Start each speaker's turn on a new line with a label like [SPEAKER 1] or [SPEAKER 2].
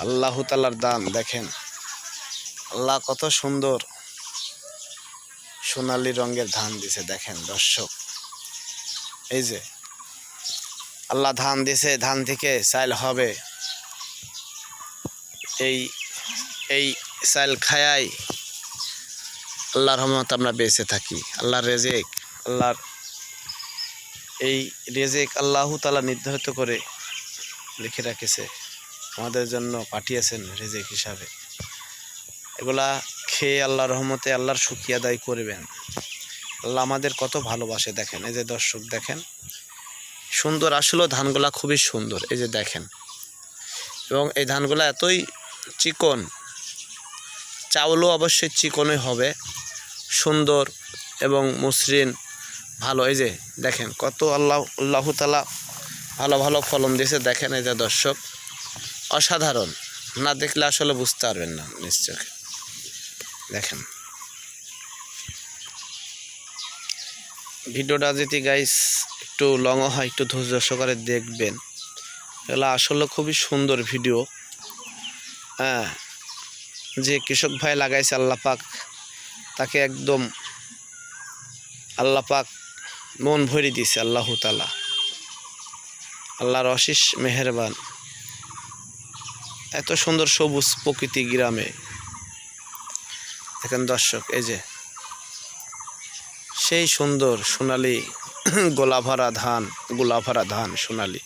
[SPEAKER 1] আল্লাহ তাআলার দান দেখেন, আল্লাহ কত সুন্দর সোনালী রঙের ধান দিছে। দেখেন দর্শক, এই যে আল্লাহ ধান দিছে, ধান থেকে চাল হবে। এই চাল খায়াই আল্লাহর রহমত আমরা বেঁচে থাকি। আল্লাহর রেজেক, আল্লাহর এই রেজেক আল্লাহ তাআলা নির্ধারিত করে লিখে রাখেছে, আমাদের জন্য পাঠিয়েছেন রেজেক হিসাবে। এগুলা খেয়ে আল্লাহর রহমতে আল্লাহর শুকরিয়া আদায় করবেন। আল্লাহ আমাদের কত ভালোবাসে। দেখেন এই যে দর্শক, দেখেন সুন্দর, আসলে ধানগুলা খুবই সুন্দর। এই যে দেখেন, এবং এই ধানগুলা এতই চিকন, চাউলও অবশ্যই চিকনই হবে, সুন্দর এবং মসৃণ ভালো। এই যে দেখেন কত আল্লাহ তাআলা ভালো ভালো ফলন দিয়েছে। দেখেন এই যে দর্শক, অসাধারণ, না দেখলে আসলে বুঝতে পারবেন না নিশ্চয়। দেখেন ভিডিওটা যদি গাইস একটু লংও হয়, একটু ধৈর্য সহকারে দেখবেন। এগুলো আসলে খুবই সুন্দর ভিডিও। হ্যাঁ, যে কৃষক ভাই লাগাইছে আল্লাহ পাক তাকে একদম আল্লাহ পাক মন ভরে দিয়েছে। আল্লাহ তাআলা, আল্লাহর অশেষ মেহেরবান। এত সুন্দর সবুজ প্রকৃতি গ্রামে। দেখেন দর্শক, এই যে সেই সুন্দর সোনালি গোলাভরা ধান সোনালি।